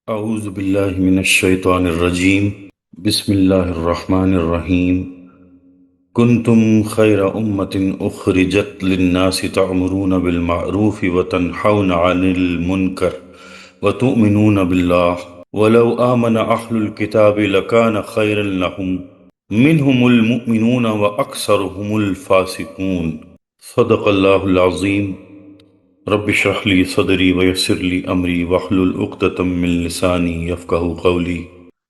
اعوذ باللہ من الشیطان الرجیم بسم اللہ الرحمن الرحیم کنتم خیر امت اخرجت للناس تعمرون بالمعروف وتنحون عن المنکر وتؤمنون باللہ ولو آمن اہل الكتاب لکان خیرا لهم منهم المؤمنون واکثرهم الفاسقون صدق اللہ العظیم رب اشرح لي صدری ویسر لي امری واحلل عقدۃ من لسانی یفقهوا قولی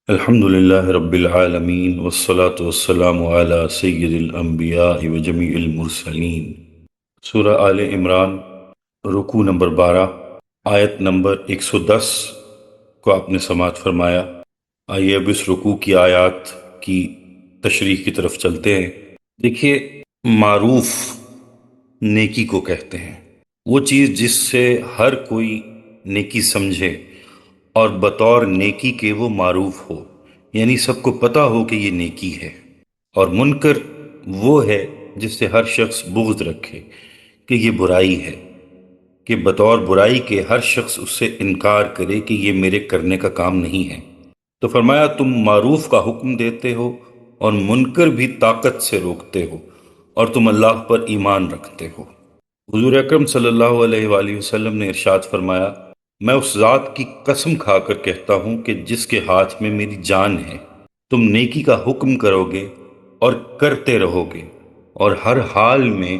الحمد للہ رب العالمین والصلاة والسلام علی سید الانبیاء وجمیع المرسلین۔ سورہ آل عمران، رکوع نمبر 12، آیت نمبر 110 کو آپ نے سماعت فرمایا۔ آئیے اب اس رکوع کی آیات کی تشریح کی طرف چلتے ہیں۔ دیکھیے، معروف نیکی کو کہتے ہیں، وہ چیز جس سے ہر کوئی نیکی سمجھے اور بطور نیکی کے وہ معروف ہو، یعنی سب کو پتہ ہو کہ یہ نیکی ہے۔ اور منکر وہ ہے جس سے ہر شخص بغض رکھے کہ یہ برائی ہے، کہ بطور برائی کے ہر شخص اس سے انکار کرے کہ یہ میرے کرنے کا کام نہیں ہے۔ تو فرمایا تم معروف کا حکم دیتے ہو اور منکر بھی طاقت سے روکتے ہو، اور تم اللہ پر ایمان رکھتے ہو۔ حضور اکرم صلی اللہ علیہ وآلہ وسلم نے ارشاد فرمایا، میں اس ذات کی قسم کھا کر کہتا ہوں کہ جس کے ہاتھ میں میری جان ہے، تم نیکی کا حکم کرو گے اور کرتے رہو گے، اور ہر حال میں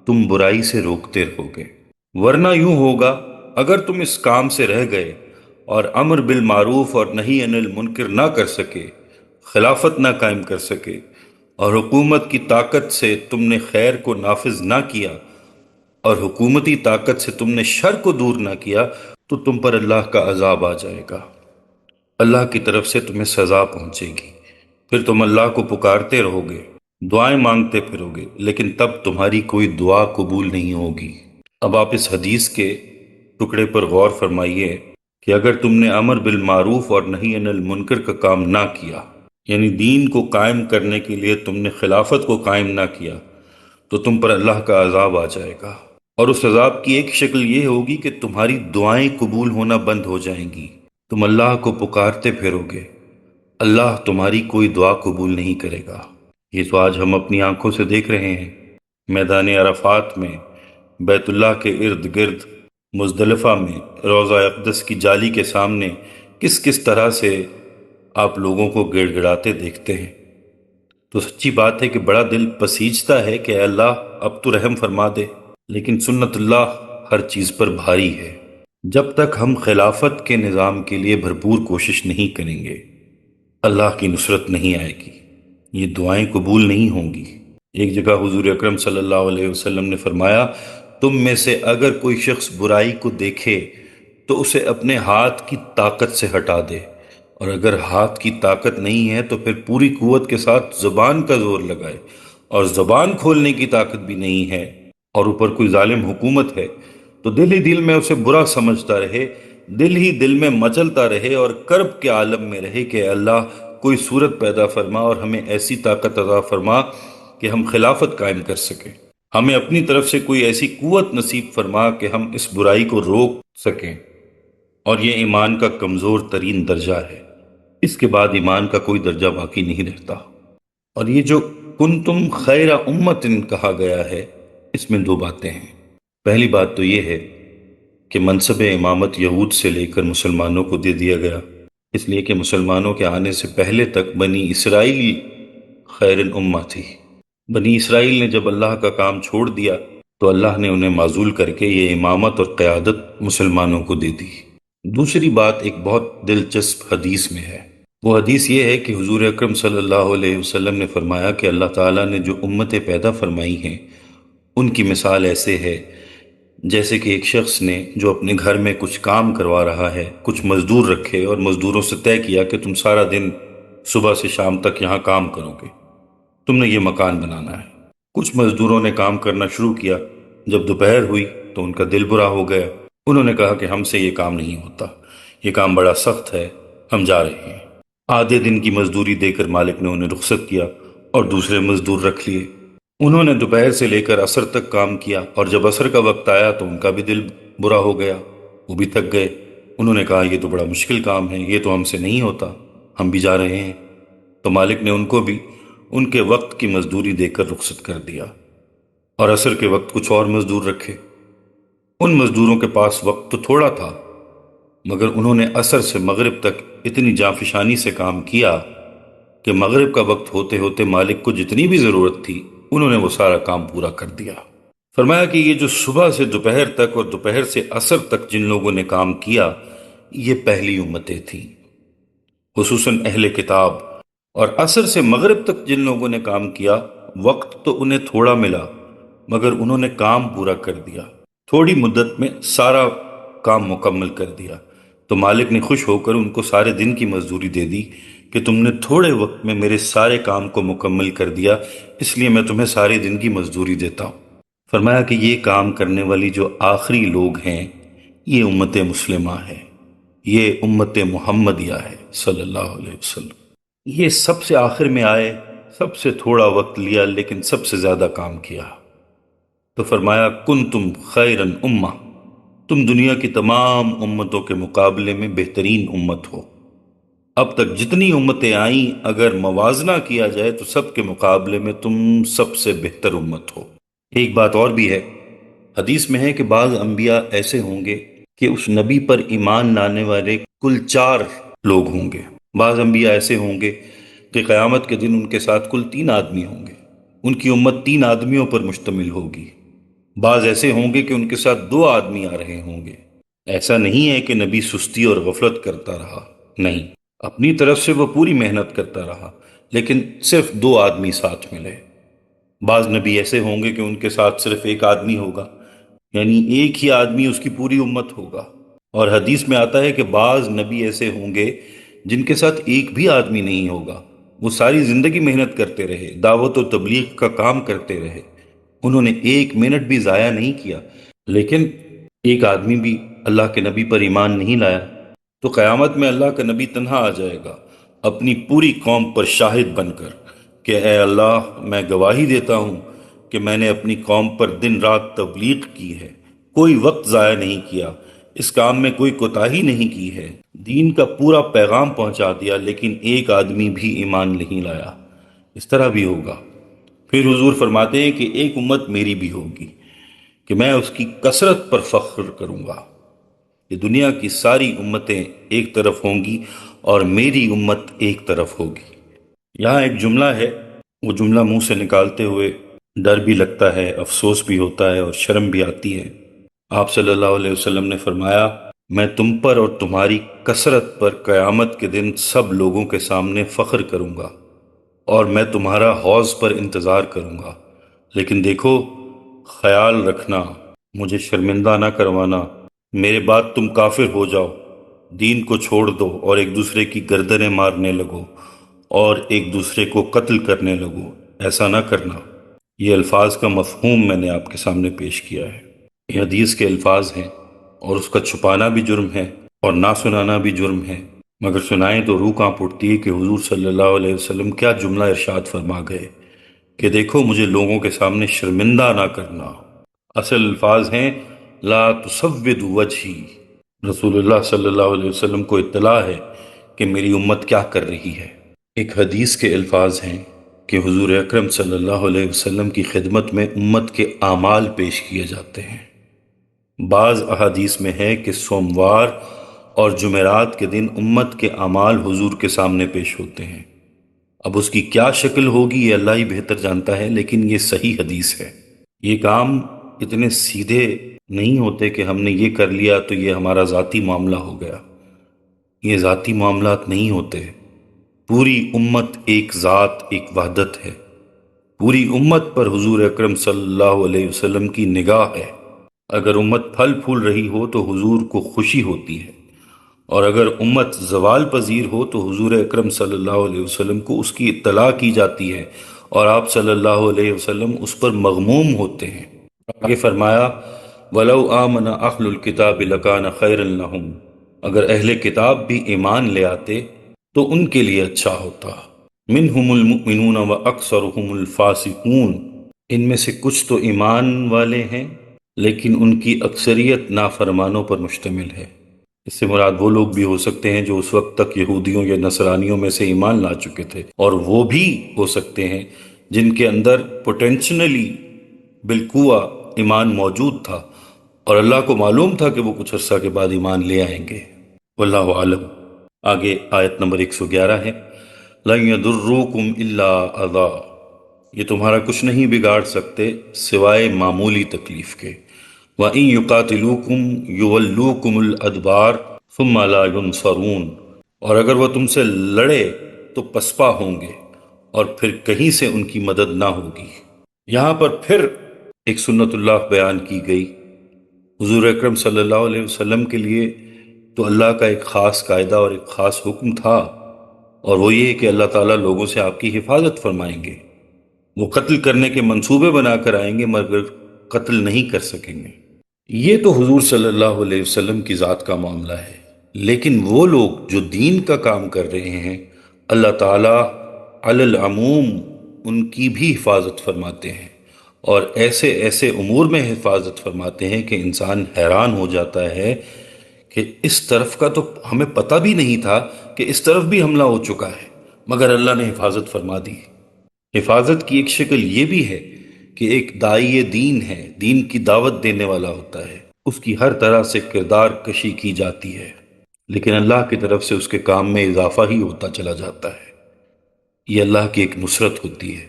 تم برائی سے روکتے رہو گے۔ ورنہ یوں ہوگا، اگر تم اس کام سے رہ گئے اور امر بالمعروف اور نہی عن المنکر نہ کر سکے، خلافت نہ قائم کر سکے، اور حکومت کی طاقت سے تم نے خیر کو نافذ نہ کیا اور حکومتی طاقت سے تم نے شر کو دور نہ کیا، تو تم پر اللہ کا عذاب آ جائے گا، اللہ کی طرف سے تمہیں سزا پہنچے گی۔ پھر تم اللہ کو پکارتے رہو گے، دعائیں مانگتے پھرو گے، لیکن تب تمہاری کوئی دعا قبول نہیں ہوگی۔ اب آپ اس حدیث کے ٹکڑے پر غور فرمائیے کہ اگر تم نے امر بالمعروف اور نہی عن المنکر کا کام نہ کیا، یعنی دین کو قائم کرنے کے لیے تم نے خلافت کو قائم نہ کیا، تو تم پر اللہ کا عذاب آ جائے گا، اور اس عذاب کی ایک شکل یہ ہوگی کہ تمہاری دعائیں قبول ہونا بند ہو جائیں گی۔ تم اللہ کو پکارتے پھرو گے، اللہ تمہاری کوئی دعا قبول نہیں کرے گا۔ یہ تو آج ہم اپنی آنکھوں سے دیکھ رہے ہیں، میدان عرفات میں، بیت اللہ کے ارد گرد، مزدلفہ میں، روضہ اقدس کی جالی کے سامنے کس کس طرح سے آپ لوگوں کو گڑ گڑاتے دیکھتے ہیں۔ تو سچی بات ہے کہ بڑا دل پسیجتا ہے کہ اے اللہ اب تو رحم فرما دے، لیکن سنت اللہ ہر چیز پر بھاری ہے۔ جب تک ہم خلافت کے نظام کے لیے بھرپور کوشش نہیں کریں گے، اللہ کی نصرت نہیں آئے گی، یہ دعائیں قبول نہیں ہوں گی۔ ایک جگہ حضور اکرم صلی اللہ علیہ وسلم نے فرمایا، تم میں سے اگر کوئی شخص برائی کو دیکھے تو اسے اپنے ہاتھ کی طاقت سے ہٹا دے، اور اگر ہاتھ کی طاقت نہیں ہے تو پھر پوری قوت کے ساتھ زبان کا زور لگائے، اور زبان کھولنے کی طاقت بھی نہیں ہے، اور اوپر کوئی ظالم حکومت ہے، تو دل ہی دل میں اسے برا سمجھتا رہے، دل ہی دل میں مچلتا رہے اور کرب کے عالم میں رہے کہ اے اللہ کوئی صورت پیدا فرما اور ہمیں ایسی طاقت عطا فرما کہ ہم خلافت قائم کر سکیں، ہمیں اپنی طرف سے کوئی ایسی قوت نصیب فرما کہ ہم اس برائی کو روک سکیں۔ اور یہ ایمان کا کمزور ترین درجہ ہے، اس کے بعد ایمان کا کوئی درجہ باقی نہیں رہتا۔ اور یہ جو کنتم خیر امت کہا گیا ہے، اس میں دو باتیں ہیں۔ پہلی بات تو یہ ہے کہ منصب امامت یہود سے لے کر مسلمانوں کو دے دیا گیا، اس لیے کہ مسلمانوں کے آنے سے پہلے تک بنی اسرائیل خیر الامہ تھی۔ بنی اسرائیل نے جب اللہ کا کام چھوڑ دیا تو اللہ نے انہیں معزول کر کے یہ امامت اور قیادت مسلمانوں کو دے دی۔ دوسری بات ایک بہت دلچسپ حدیث میں ہے، وہ حدیث یہ ہے کہ حضور اکرم صلی اللہ علیہ وسلم نے فرمایا کہ اللہ تعالیٰ نے جو امتیں پیدا فرمائی ہیں ان کی مثال ایسے ہے جیسے کہ ایک شخص نے جو اپنے گھر میں کچھ کام کروا رہا ہے، کچھ مزدور رکھے اور مزدوروں سے طے کیا کہ تم سارا دن صبح سے شام تک یہاں کام کرو گے، تم نے یہ مکان بنانا ہے۔ کچھ مزدوروں نے کام کرنا شروع کیا، جب دوپہر ہوئی تو ان کا دل برا ہو گیا، انہوں نے کہا کہ ہم سے یہ کام نہیں ہوتا، یہ کام بڑا سخت ہے، ہم جا رہے ہیں۔ آدھے دن کی مزدوری دے کر مالک نے انہیں رخصت کیا اور دوسرے مزدور رکھ لیے۔ انہوں نے دوپہر سے لے کر عصر تک کام کیا، اور جب عصر کا وقت آیا تو ان کا بھی دل برا ہو گیا، وہ بھی تھک گئے، انہوں نے کہا یہ تو بڑا مشکل کام ہے، یہ تو ہم سے نہیں ہوتا، ہم بھی جا رہے ہیں۔ تو مالک نے ان کو بھی ان کے وقت کی مزدوری دے کر رخصت کر دیا، اور عصر کے وقت کچھ اور مزدور رکھے۔ ان مزدوروں کے پاس وقت تو تھوڑا تھا، مگر انہوں نے عصر سے مغرب تک اتنی جانفشانی سے کام کیا کہ مغرب کا وقت ہوتے ہوتے مالک کو جتنی بھی ضرورت تھی انہوں نے وہ سارا کام پورا کر دیا۔ فرمایا کہ یہ جو صبح سے دوپہر تک اور دوپہر سے عصر تک جن لوگوں نے کام کیا، یہ پہلی امتیں تھیں، خصوصاً اہل کتاب۔ اور عصر سے مغرب تک جن لوگوں نے کام کیا، وقت تو انہیں تھوڑا ملا مگر انہوں نے کام پورا کر دیا، تھوڑی مدت میں سارا کام مکمل کر دیا۔ تو مالک نے خوش ہو کر ان کو سارے دن کی مزدوری دے دی کہ تم نے تھوڑے وقت میں میرے سارے کام کو مکمل کر دیا، اس لیے میں تمہیں سارے دن کی مزدوری دیتا ہوں۔ فرمایا کہ یہ کام کرنے والی جو آخری لوگ ہیں یہ امت مسلمہ ہے، یہ امت محمدیہ ہے صلی اللہ علیہ وسلم۔ یہ سب سے آخر میں آئے، سب سے تھوڑا وقت لیا لیکن سب سے زیادہ کام کیا۔ تو فرمایا کنتم خیرا امہ، تم دنیا کی تمام امتوں کے مقابلے میں بہترین امت ہو۔ اب تک جتنی امتیں آئیں اگر موازنہ کیا جائے تو سب کے مقابلے میں تم سب سے بہتر امت ہو۔ ایک بات اور بھی ہے، حدیث میں ہے کہ بعض انبیاء ایسے ہوں گے کہ اس نبی پر ایمان لانے والے کل 4 لوگ ہوں گے۔ بعض انبیاء ایسے ہوں گے کہ قیامت کے دن ان کے ساتھ کل 3 آدمی ہوں گے، ان کی امت 3 آدمیوں پر مشتمل ہوگی۔ بعض ایسے ہوں گے کہ ان کے ساتھ 2 آدمی آ رہے ہوں گے۔ ایسا نہیں ہے کہ نبی سستی اور غفلت کرتا رہا، نہیں، اپنی طرف سے وہ پوری محنت کرتا رہا، لیکن صرف 2 آدمی ساتھ ملے۔ بعض نبی ایسے ہوں گے کہ ان کے ساتھ صرف 1 آدمی ہوگا، یعنی ایک ہی آدمی اس کی پوری امت ہوگا۔ اور حدیث میں آتا ہے کہ بعض نبی ایسے ہوں گے جن کے ساتھ ایک بھی آدمی نہیں ہوگا، وہ ساری زندگی محنت کرتے رہے، دعوت و تبلیغ کا کام کرتے رہے، انہوں نے 1 منٹ بھی ضائع نہیں کیا، لیکن ایک آدمی بھی اللہ کے نبی پر ایمان نہیں لایا۔ تو قیامت میں اللہ کا نبی تنہا آ جائے گا اپنی پوری قوم پر شاہد بن کر کہ اے اللہ، میں گواہی دیتا ہوں کہ میں نے اپنی قوم پر دن رات تبلیغ کی ہے، کوئی وقت ضائع نہیں کیا، اس کام میں کوئی کوتاہی نہیں کی ہے، دین کا پورا پیغام پہنچا دیا، لیکن ایک آدمی بھی ایمان نہیں لایا۔ اس طرح بھی ہوگا۔ پھر حضور فرماتے ہیں کہ ایک امت میری بھی ہوگی کہ میں اس کی کثرت پر فخر کروں گا۔ یہ دنیا کی ساری امتیں ایک طرف ہوں گی اور میری امت ایک طرف ہوگی۔ یہاں ایک جملہ ہے، وہ جملہ منہ سے نکالتے ہوئے ڈر بھی لگتا ہے، افسوس بھی ہوتا ہے اور شرم بھی آتی ہے۔ آپ صلی اللہ علیہ وسلم نے فرمایا میں تم پر اور تمہاری کثرت پر قیامت کے دن سب لوگوں کے سامنے فخر کروں گا اور میں تمہارا حوض پر انتظار کروں گا، لیکن دیکھو خیال رکھنا، مجھے شرمندہ نہ کروانا، میرے بعد تم کافر ہو جاؤ، دین کو چھوڑ دو اور ایک دوسرے کی گردنیں مارنے لگو اور ایک دوسرے کو قتل کرنے لگو، ایسا نہ کرنا۔ یہ الفاظ کا مفہوم میں نے آپ کے سامنے پیش کیا ہے۔ یہ حدیث کے الفاظ ہیں اور اس کا چھپانا بھی جرم ہے اور نہ سنانا بھی جرم ہے، مگر سنائیں تو روح کانپ اٹھتی ہے کہ حضور صلی اللہ علیہ وسلم کیا جملہ ارشاد فرما گئے کہ دیکھو مجھے لوگوں کے سامنے شرمندہ نہ کرنا۔ اصل الفاظ ہیں لا تسود وجہی، رسول اللہ صلی اللہ علیہ وسلم کو اطلاع ہے کہ میری امت کیا کر رہی ہے۔ ایک حدیث کے الفاظ ہیں کہ حضور اکرم صلی اللہ علیہ وسلم کی خدمت میں امت کے اعمال پیش کیے جاتے ہیں۔ بعض احادیث میں ہے کہ سوموار اور جمعرات کے دن امت کے اعمال حضور کے سامنے پیش ہوتے ہیں۔ اب اس کی کیا شکل ہوگی یہ اللہ ہی بہتر جانتا ہے، لیکن یہ صحیح حدیث ہے۔ یہ کام اتنے سیدھے نہیں ہوتے کہ ہم نے یہ کر لیا تو یہ ہمارا ذاتی معاملہ ہو گیا، یہ ذاتی معاملات نہیں ہوتے۔ پوری امت ایک ذات، ایک وحدت ہے، پوری امت پر حضور اکرم صلی اللہ علیہ وسلم کی نگاہ ہے۔ اگر امت پھل پھول رہی ہو تو حضور کو خوشی ہوتی ہے، اور اگر امت زوال پذیر ہو تو حضور اکرم صلی اللہ علیہ وسلم کو اس کی اطلاع کی جاتی ہے اور آپ صلی اللہ علیہ وسلم اس پر مغموم ہوتے ہیں۔ آگے فرمایا وَلَوْ آمَنَ أَهْلُ الْكِتَابِ لَكَانَ خَيْرًا لَهُمْ، اگر اہل کتاب بھی ایمان لے آتے تو ان کے لیے اچھا ہوتا۔ مِنْهُمُ الْمُؤْمِنُونَ وَأَكْثَرُهُمُ الْفَاسِقُونَ، ان میں سے کچھ تو ایمان والے ہیں لیکن ان کی اکثریت نافرمانوں پر مشتمل ہے۔ اس سے مراد وہ لوگ بھی ہو سکتے ہیں جو اس وقت تک یہودیوں یا نصرانیوں میں سے ایمان لا چکے تھے، اور وہ بھی ہو سکتے ہیں جن کے اندر پوٹینشنلی بالقوہ ایمان موجود تھا اور اللہ کو معلوم تھا کہ وہ کچھ عرصہ کے بعد ایمان لے آئیں گے۔ واللہ عالم۔ آگے آیت نمبر 111 ہے، لَن يَضُرُّوكُمْ إِلَّا أَذًى، یہ تمہارا کچھ نہیں بگاڑ سکتے سوائے معمولی تکلیف کے۔ وَإِن يُقَاتِلُوكُمْ يُوَلُّوكُمُ الْأَدْبَارَ ثُمَّ لَا يُنصَرُونَ، اور اگر وہ تم سے لڑے تو پسپا ہوں گے اور پھر کہیں سے ان کی مدد نہ ہوگی۔ یہاں پر پھر ایک سنت اللہ بیان کی گئی۔ حضور اکرم صلی اللہ علیہ وسلم کے لیے تو اللہ کا ایک خاص قاعدہ اور ایک خاص حکم تھا، اور وہ یہ کہ اللہ تعالیٰ لوگوں سے آپ کی حفاظت فرمائیں گے۔ وہ قتل کرنے کے منصوبے بنا کر آئیں گے مگر قتل نہیں کر سکیں گے۔ یہ تو حضور صلی اللہ علیہ وسلم کی ذات کا معاملہ ہے، لیکن وہ لوگ جو دین کا کام کر رہے ہیں، اللہ تعالیٰ علی العموم ان کی بھی حفاظت فرماتے ہیں، اور ایسے ایسے امور میں حفاظت فرماتے ہیں کہ انسان حیران ہو جاتا ہے کہ اس طرف کا تو ہمیں پتہ بھی نہیں تھا کہ اس طرف بھی حملہ ہو چکا ہے، مگر اللہ نے حفاظت فرما دی۔ حفاظت کی ایک شکل یہ بھی ہے کہ ایک داعی دین ہے، دین کی دعوت دینے والا ہوتا ہے، اس کی ہر طرح سے کردار کشی کی جاتی ہے، لیکن اللہ کی طرف سے اس کے کام میں اضافہ ہی ہوتا چلا جاتا ہے۔ یہ اللہ کی ایک نصرت ہوتی ہے۔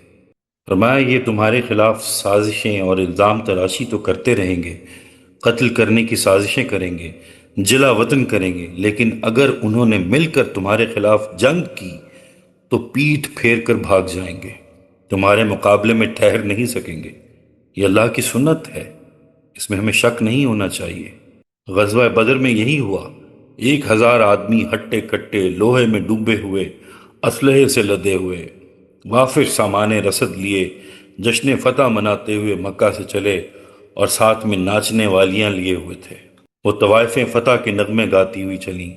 فرمایا یہ تمہارے خلاف سازشیں اور الزام تراشی تو کرتے رہیں گے، قتل کرنے کی سازشیں کریں گے، جلا وطن کریں گے، لیکن اگر انہوں نے مل کر تمہارے خلاف جنگ کی تو پیٹھ پھیر کر بھاگ جائیں گے، تمہارے مقابلے میں ٹھہر نہیں سکیں گے۔ یہ اللہ کی سنت ہے، اس میں ہمیں شک نہیں ہونا چاہیے۔ غزوہ بدر میں یہی ہوا، 1000 آدمی ہٹے کٹے لوہے میں ڈوبے ہوئے، اسلحے سے لدے ہوئے، وافر سامان رسد لیے، جشن فتح مناتے ہوئے مکہ سے چلے، اور ساتھ میں ناچنے والیاں لیے ہوئے تھے۔ وہ طوائفیں فتح کے نغمے گاتی ہوئی چلیں،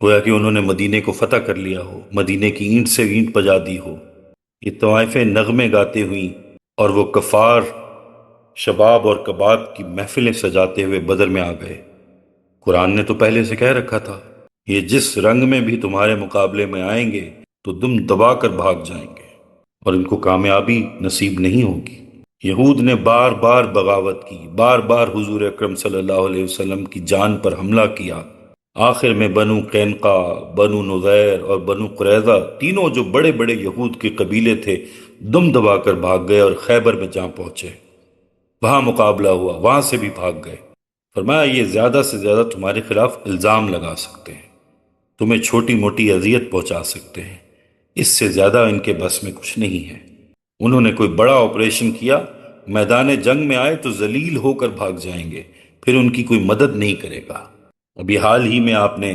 گویا کہ انہوں نے مدینے کو فتح کر لیا ہو، مدینے کی اینٹ سے اینٹ بجا دی ہو۔ یہ طوائفیں نغمے گاتے ہوئیں، اور وہ کفار شباب اور کباب کی محفلیں سجاتے ہوئے بدر میں آ گئے۔ قرآن نے تو پہلے سے کہہ رکھا تھا، یہ جس رنگ میں بھی تمہارے مقابلے میں آئیں گے تو دم دبا کر بھاگ جائیں گے، اور ان کو کامیابی نصیب نہیں ہوگی۔ یہود نے بار بار بغاوت کی، بار بار حضور اکرم صلی اللہ علیہ وسلم کی جان پر حملہ کیا۔ آخر میں بنو قینقاع، بنو نذیر اور بنو قریظہ، تینوں جو بڑے بڑے یہود کے قبیلے تھے، دم دبا کر بھاگ گئے اور خیبر میں جا پہنچے۔ وہاں مقابلہ ہوا، وہاں سے بھی بھاگ گئے۔ فرمایا یہ زیادہ سے زیادہ تمہارے خلاف الزام لگا سکتے ہیں، تمہیں چھوٹی موٹی اذیت پہنچا سکتے ہیں، اس سے زیادہ ان کے بس میں کچھ نہیں ہے۔ انہوں نے کوئی بڑا آپریشن کیا، میدان جنگ میں آئے تو ذلیل ہو کر بھاگ جائیں گے، پھر ان کی کوئی مدد نہیں کرے گا۔ ابھی حال ہی میں آپ نے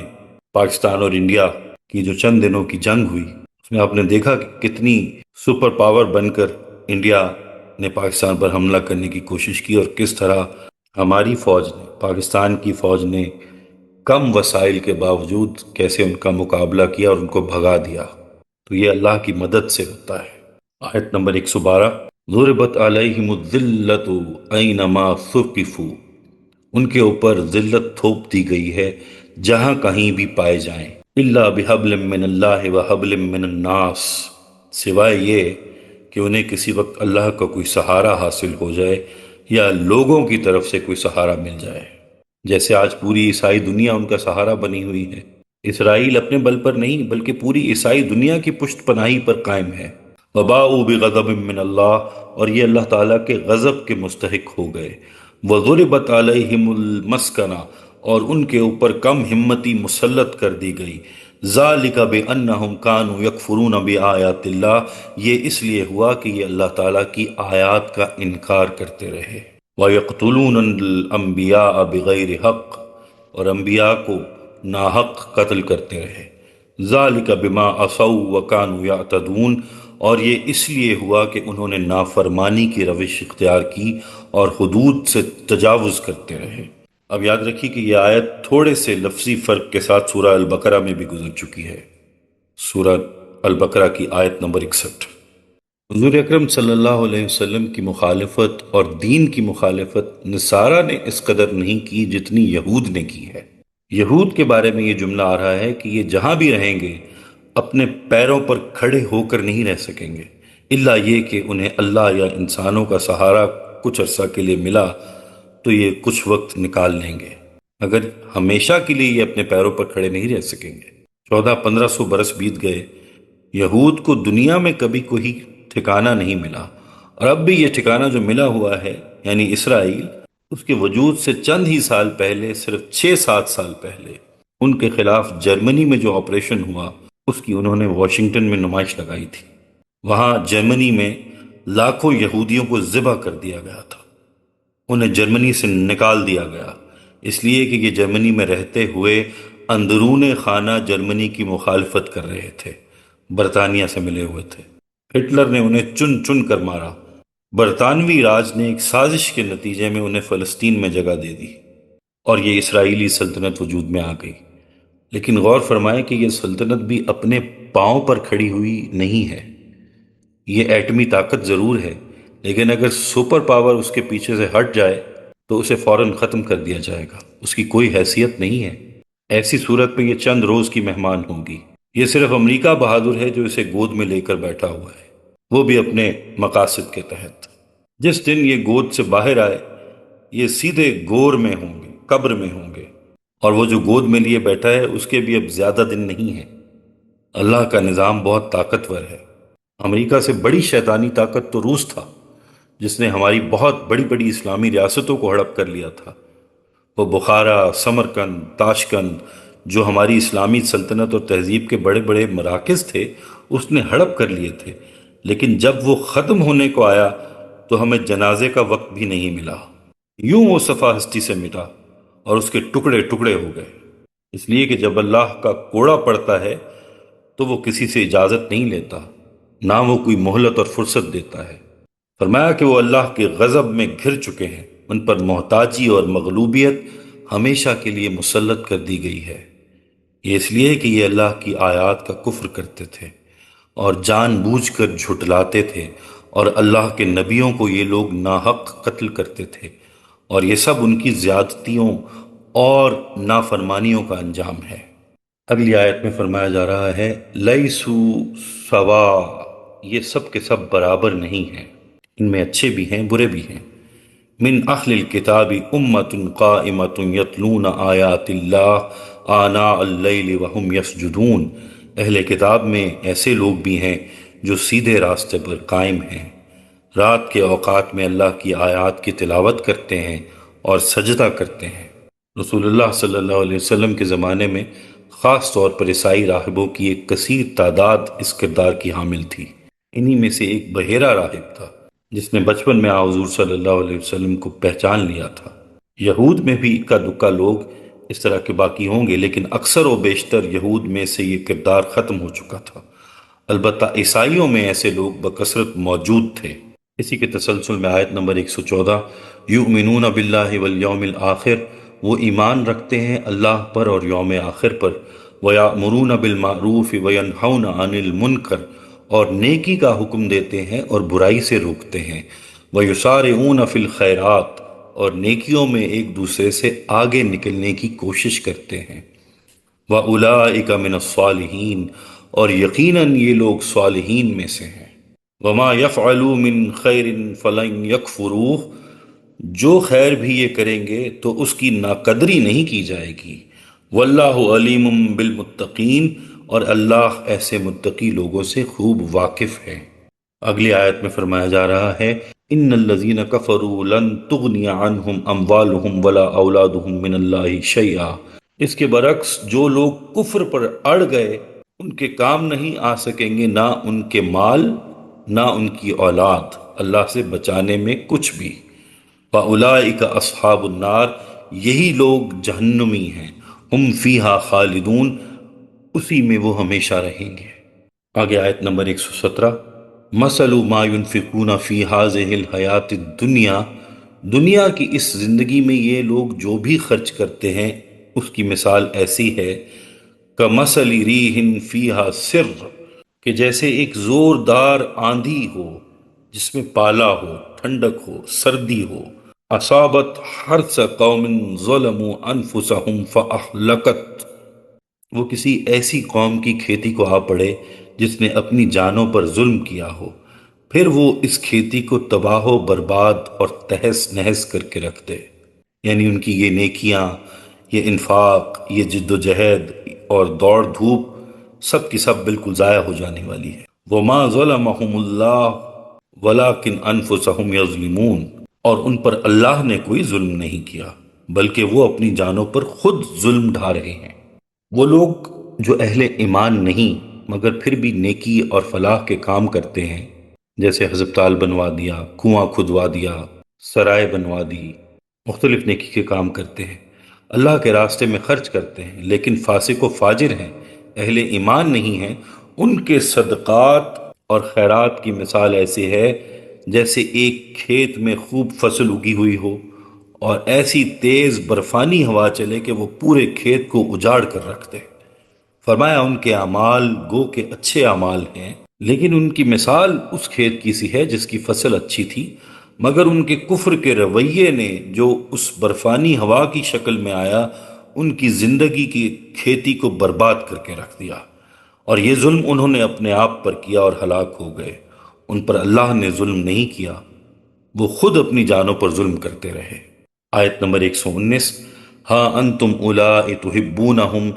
پاکستان اور انڈیا کی جو چند دنوں کی جنگ ہوئی، اس میں آپ نے دیکھا کہ کتنی سپر پاور بن کر انڈیا نے پاکستان پر حملہ کرنے کی کوشش کی، اور کس طرح ہماری فوج نے، پاکستان کی فوج نے کم وسائل کے باوجود کیسے ان کا مقابلہ کیا اور ان کو بھگا دیا۔ تو یہ اللہ کی مدد سے ہوتا ہے۔ آیت نمبر 112، ضربت علیہم الذلۃ اینما ثقفوا، ان کے اوپر ذلت تھوپ دی گئی ہے جہاں کہیں بھی پائے جائیں، الا بحبل من اللہ وحبل من الناس، سوائے یہ کہ انہیں کسی وقت اللہ کا کوئی سہارا حاصل ہو جائے یا لوگوں کی طرف سے کوئی سہارا مل جائے، جیسے آج پوری عیسائی دنیا ان کا سہارا بنی ہوئی ہے۔ اسرائیل اپنے بل پر نہیں بلکہ پوری عیسائی دنیا کی پشت پناہی پر قائم ہے۔ وباؤوا بغضب من اللہ، اور یہ اللہ تعالیٰ کے غضب کے مستحق ہو گئے۔ وضربت علیہم المسکنہ، اور ان کے اوپر کم ہمتی مسلط کر دی گئی۔ ذالک بانہم کانوا یکفرون بآیات اللہ، یہ اس لیے ہوا کہ یہ اللہ تعالیٰ کی آیات کا انکار کرتے رہے۔ وَيَقْتُلُونَ الْأَنْبِيَاءَ بِغَيْرِ حق، اور انبیاء کو ناحق قتل کرتے رہے۔ ذَلِكَ بِمَا عَصَوْا وَكَانُوا يَعْتَدُونَ، اور یہ اس لیے ہوا کہ انہوں نے نافرمانی کی روش اختیار کی اور حدود سے تجاوز کرتے رہے۔ اب یاد رکھیے کہ یہ آیت تھوڑے سے لفظی فرق کے ساتھ سورہ البقرہ میں بھی گزر چکی ہے، سورہ البقرہ کی آیت نمبر 61۔ حضور اکرم صلی اللہ علیہ وسلم کی مخالفت اور دین کی مخالفت نصارہ نے اس قدر نہیں کی جتنی یہود نے کی ہے۔ یہود کے بارے میں یہ جملہ آ رہا ہے کہ یہ جہاں بھی رہیں گے اپنے پیروں پر کھڑے ہو کر نہیں رہ سکیں گے، الا یہ کہ انہیں اللہ یا انسانوں کا سہارا کچھ عرصہ کے لیے ملا تو یہ کچھ وقت نکال لیں گے، مگر ہمیشہ کے لیے یہ اپنے پیروں پر کھڑے نہیں رہ سکیں گے۔ 1400-1500 برس بیت گئے، یہود کو دنیا میں کبھی کوئی ٹھکانہ نہیں ملا، اور اب بھی یہ ٹھکانہ جو ملا ہوا ہے یعنی اسرائیل، اس کے وجود سے چند ہی سال پہلے، صرف 6-7 سال پہلے، ان کے خلاف جرمنی میں جو آپریشن ہوا اس کی انہوں نے واشنگٹن میں نمائش لگائی تھی۔ وہاں جرمنی میں لاکھوں یہودیوں کو ذبح کر دیا گیا تھا، انہیں جرمنی سے نکال دیا گیا، اس لیے کہ یہ جرمنی میں رہتے ہوئے اندرون خانہ جرمنی کی مخالفت کر رہے تھے، برطانیہ سے ملے ہوئے تھے۔ ہٹلر نے انہیں چن چن کر مارا۔ برطانوی راج نے ایک سازش کے نتیجے میں انہیں فلسطین میں جگہ دے دی اور یہ اسرائیلی سلطنت وجود میں آ گئی۔ لیکن غور فرمائیں کہ یہ سلطنت بھی اپنے پاؤں پر کھڑی ہوئی نہیں ہے۔ یہ ایٹمی طاقت ضرور ہے، لیکن اگر سپر پاور اس کے پیچھے سے ہٹ جائے تو اسے فوراً ختم کر دیا جائے گا، اس کی کوئی حیثیت نہیں ہے۔ ایسی صورت میں یہ چند روز کی مہمان ہوگی۔ یہ صرف امریکہ بہادر ہے جو اسے گود میں لے کر بیٹھا ہوا ہے، وہ بھی اپنے مقاصد کے تحت۔ جس دن یہ گود سے باہر آئے یہ سیدھے گور میں ہوں گے، قبر میں ہوں گے، اور وہ جو گود میں لیے بیٹھا ہے اس کے بھی اب زیادہ دن نہیں ہیں۔ اللہ کا نظام بہت طاقتور ہے۔ امریکہ سے بڑی شیطانی طاقت تو روس تھا، جس نے ہماری بہت بڑی بڑی اسلامی ریاستوں کو ہڑپ کر لیا تھا۔ وہ بخارا، سمرقند، تاشقند، جو ہماری اسلامی سلطنت اور تہذیب کے بڑے بڑے مراکز تھے، اس نے ہڑپ کر لیے تھے، لیکن جب وہ ختم ہونے کو آیا تو ہمیں جنازے کا وقت بھی نہیں ملا۔ یوں وہ صفحہ ہستی سے مٹا اور اس کے ٹکڑے ٹکڑے ہو گئے، اس لیے کہ جب اللہ کا کوڑا پڑتا ہے تو وہ کسی سے اجازت نہیں لیتا، نہ وہ کوئی مہلت اور فرصت دیتا ہے۔ فرمایا کہ وہ اللہ کے غضب میں گھر چکے ہیں، ان پر محتاجی اور مغلوبیت ہمیشہ کے لیے مسلط کر دی گئی ہے۔ یہ اس لیے کہ یہ اللہ کی آیات کا کفر کرتے تھے اور جان بوجھ کر جھٹلاتے تھے، اور اللہ کے نبیوں کو یہ لوگ ناحق قتل کرتے تھے، اور یہ سب ان کی زیادتیوں اور نافرمانیوں کا انجام ہے۔ اگلی آیت میں فرمایا جا رہا ہے لیسو سوا، یہ سب کے سب برابر نہیں ہیں، ان میں اچھے بھی ہیں برے بھی ہیں۔ من اہل الکتاب امۃ قائمۃ یتلون آیات اللہ آناء اللیل وہم یسجدون، اہل کتاب میں ایسے لوگ بھی ہیں جو سیدھے راستے پر قائم ہیں، رات کے اوقات میں اللہ کی آیات کی تلاوت کرتے ہیں اور سجدہ کرتے ہیں۔ رسول اللہ صلی اللہ علیہ وسلم کے زمانے میں خاص طور پر عیسائی راہبوں کی ایک کثیر تعداد اس کردار کی حامل تھی۔ انہی میں سے ایک بحیرہ راہب تھا جس نے بچپن میں حضور صلی اللہ علیہ وسلم کو پہچان لیا تھا۔ یہود میں بھی اکا دکا لوگ اس طرح کے باقی ہوں گے، لیکن اکثر و بیشتر یہود میں سے یہ کردار ختم ہو چکا تھا۔ البتہ عیسائیوں میں ایسے لوگ بکثرت موجود تھے۔ اسی کے تسلسل میں آیت نمبر 114، یؤمنون باللہ والیوم الآخر، وہ ایمان رکھتے ہیں اللہ پر اور یوم آخر پر، ویأمرون بالمعروف وینہون عن المنکر، اور نیکی کا حکم دیتے ہیں اور برائی سے روکتے ہیں، ویسارعون فی الخیرات، اور نیکیوں میں ایک دوسرے سے آگے نکلنے کی کوشش کرتے ہیں، وَأُولَئِكَ مِنَ الصَّالِحِينَ، اور یقیناً یہ لوگ صالحین میں سے ہیں۔ وَمَا يَفْعَلُوا مِنْ خَيْرٍ فَلَنْ يَكْفُرُوهُ، جو خیر بھی یہ کریں گے تو اس کی ناقدری نہیں کی جائے گی۔ وَاللَّهُ عَلِيمٌ بِالْمُتَّقِينَ، اور اللہ ایسے متقی لوگوں سے خوب واقف ہے۔ اگلی آیت میں فرمایا جا رہا ہے ان الذین کفروا لن تغنی عنہم اموالہم ولا اولادہم من اللہ شیئا، اس کے برعکس جو لوگ کفر پر اڑ گئے ان کے کام نہیں آ سکیں گے، نہ ان کے مال نہ ان کی اولاد اللہ سے بچانے میں کچھ بھی۔ فاولئک اصحاب النار، یہی لوگ جہنمی ہیں، ہم فیہا خالدون، اسی میں وہ ہمیشہ رہیں گے۔ آگے آیت نمبر 117، مثل ما ينفقون فی هذه الحیات الدنیا، دنیا کی اس زندگی میں یہ لوگ جو بھی خرچ کرتے ہیں اس کی مثال ایسی ہے کمثل ریح فیہا سر، کہ جیسے ایک زوردار آندھی ہو جس میں پالا ہو، ٹھنڈک ہو، سردی ہو، اصابت حرث قوم ظلموا انفسهم فاہلکت، وہ کسی ایسی قوم کی کھیتی کو آ پڑے جس نے اپنی جانوں پر ظلم کیا ہو، پھر وہ اس کھیتی کو تباہ و برباد اور تہس نہس کر کے رکھ دے۔ یعنی ان کی یہ نیکیاں، یہ انفاق، یہ جد و جہد اور دوڑ دھوپ سب کی سب بالکل ضائع ہو جانے والی ہے۔ وَمَا ظَلَمَهُمُ اللَّهُ وَلَكِنْ أَنفُسَهُمْ يَظْلِمُونَ، اور ان پر اللہ نے کوئی ظلم نہیں کیا بلکہ وہ اپنی جانوں پر خود ظلم ڈھا رہے ہیں۔ وہ لوگ جو اہل ایمان نہیں مگر پھر بھی نیکی اور فلاح کے کام کرتے ہیں، جیسے ہسپتال بنوا دیا، کنواں کھدوا دیا، سرائے بنوا دی، مختلف نیکی کے کام کرتے ہیں، اللہ کے راستے میں خرچ کرتے ہیں لیکن فاسق و فاجر ہیں، اہل ایمان نہیں ہیں، ان کے صدقات اور خیرات کی مثال ایسے ہے جیسے ایک کھیت میں خوب فصل اگی ہوئی ہو اور ایسی تیز برفانی ہوا چلے کہ وہ پورے کھیت کو اجاڑ کر رکھ دے۔ فرمایا ان کے اعمال گو کے اچھے اعمال ہیں، لیکن ان کی مثال اس کھیت کی سی ہے جس کی فصل اچھی تھی، مگر ان کے کفر کے رویے نے جو اس برفانی ہوا کی شکل میں آیا ان کی زندگی کی کھیتی کو برباد کر کے رکھ دیا، اور یہ ظلم انہوں نے اپنے آپ پر کیا اور ہلاک ہو گئے۔ ان پر اللہ نے ظلم نہیں کیا، وہ خود اپنی جانوں پر ظلم کرتے رہے۔ آیت نمبر 119، ہاں انتم اولائی تحبونہم،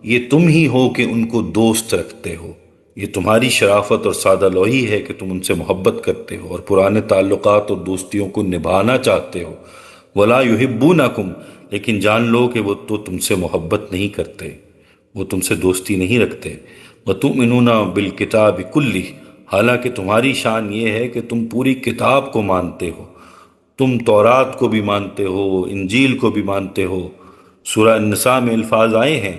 یہ تم ہی ہو کہ ان کو دوست رکھتے ہو، یہ تمہاری شرافت اور سادہ لوہی ہے کہ تم ان سے محبت کرتے ہو اور پرانے تعلقات اور دوستیوں کو نبھانا چاہتے ہو۔ ولا یحبونکم، لیکن جان لو کہ وہ تو تم سے محبت نہیں کرتے، وہ تم سے دوستی نہیں رکھتے۔ وتؤمنون بالکتاب کلہ، حالانکہ تمہاری شان یہ ہے کہ تم پوری کتاب کو مانتے ہو، تم تورات کو بھی مانتے ہو، انجیل کو بھی مانتے ہو۔ سورہ النساء میں الفاظ آئے ہیں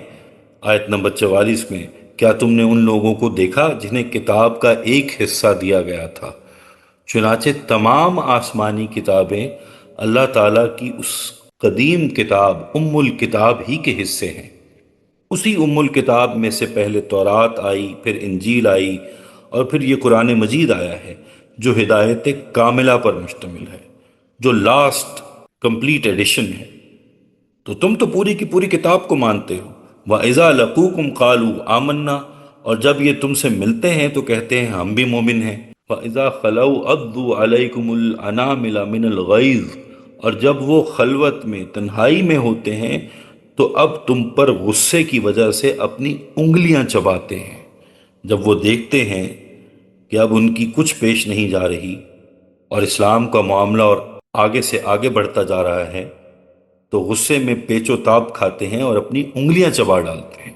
آیت نمبر 44 میں، کیا تم نے ان لوگوں کو دیکھا جنہیں کتاب کا ایک حصہ دیا گیا تھا؟ چنانچہ تمام آسمانی کتابیں اللہ تعالیٰ کی اس قدیم کتاب ام الکتاب ہی کے حصے ہیں۔ اسی ام الکتاب میں سے پہلے تورات آئی، پھر انجیل آئی، اور پھر یہ قرآن مجید آیا ہے جو ہدایت کاملہ پر مشتمل ہے، جو لاسٹ کمپلیٹ ایڈیشن ہے۔ تو تم تو پوری کی پوری کتاب کو مانتے ہو۔ وَإِذَا لَقُوكُمْ قَالُوا آمَنَّا، اور جب یہ تم سے ملتے ہیں تو کہتے ہیں ہم بھی مومن ہیں۔ وَإِذَا خَلَوْا عَضُّوا عَلَيْكُمُ الْأَنَامِلَ مِنَ الْغَيْظِ، اور جب وہ خلوت میں تنہائی میں ہوتے ہیں تو اب تم پر غصے کی وجہ سے اپنی انگلیاں چباتے ہیں، جب وہ دیکھتے ہیں کہ اب ان کی کچھ پیش نہیں جا رہی اور اسلام کا معاملہ اور آگے سے آگے بڑھتا جا رہا ہے، تو غصے میں پیچ و تاب کھاتے ہیں اور اپنی انگلیاں چبا ڈالتے ہیں۔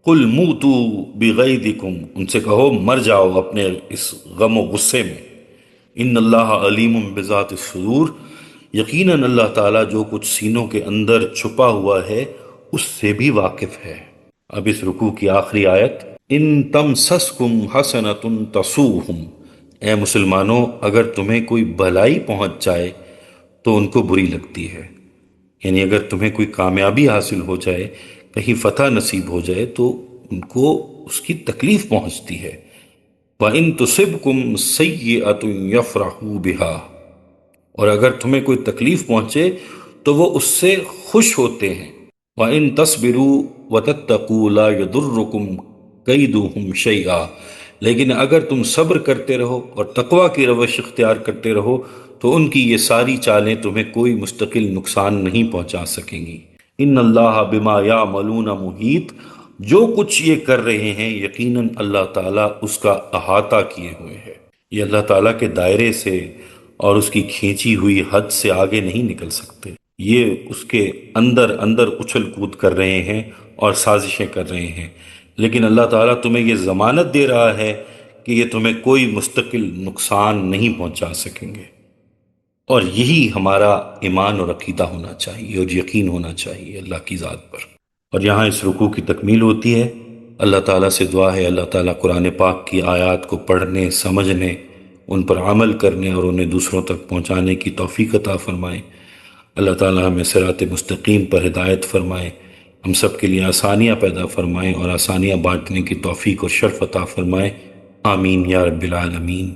قُلْ مُوتُوا بِغَیظِکُمْ، ان سے کہو مر جاؤ اپنے اس غم و غصے میں۔ ان اللہ علیم بذات الصدور، یقیناً اللہ تعالیٰ جو کچھ سینوں کے اندر چھپا ہوا ہے اس سے بھی واقف ہے۔ اب اس رکوع کی آخری آیت، ان تمسسکم حسنۃ تسوہم، اے مسلمانوں اگر تمہیں کوئی بھلائی پہنچ جائے تو ان کو بری لگتی ہے، یعنی اگر تمہیں کوئی کامیابی حاصل ہو جائے، کہیں فتح نصیب ہو جائے تو ان کو اس کی تکلیف پہنچتی ہے۔ وَإِن تُصِبْكُمْ سَيِّئَةٌ يَفْرَحُوا بِهَا، اور اگر تمہیں کوئی تکلیف پہنچے تو وہ اس سے خوش ہوتے ہیں۔ وَإِن تَصْبِرُوا وَتَتَّقُوا لَا يَضُرُّكُمْ كَيْدُهُمْ شَيْئًا، لیکن اگر تم صبر کرتے رہو اور تقوی کی روش اختیار کرتے رہو تو ان کی یہ ساری چالیں تمہیں کوئی مستقل نقصان نہیں پہنچا سکیں گی۔ ان اللہ بما یعملون محیط، جو کچھ یہ کر رہے ہیں یقیناً اللہ تعالیٰ اس کا احاطہ کیے ہوئے ہے۔ یہ اللہ تعالیٰ کے دائرے سے اور اس کی کھینچی ہوئی حد سے آگے نہیں نکل سکتے، یہ اس کے اندر اندر اچھل کود کر رہے ہیں اور سازشیں کر رہے ہیں، لیکن اللہ تعالیٰ تمہیں یہ ضمانت دے رہا ہے کہ یہ تمہیں کوئی مستقل نقصان نہیں پہنچا سکیں گے۔ اور یہی ہمارا ایمان اور عقیدہ ہونا چاہیے اور یقین ہونا چاہیے اللہ کی ذات پر۔ اور یہاں اس رکوع کی تکمیل ہوتی ہے۔ اللہ تعالیٰ سے دعا ہے اللہ تعالیٰ قرآن پاک کی آیات کو پڑھنے، سمجھنے، ان پر عمل کرنے اور انہیں دوسروں تک پہنچانے کی توفیق عطا فرمائے۔ اللہ تعالیٰ ہمیں صراط مستقیم پر ہدایت فرمائے، ہم سب کے لیے آسانیاں پیدا فرمائے اور آسانیاں بانٹنے کی توفیق اور شرف عطا فرمائے۔ آمین یا رب العالمین۔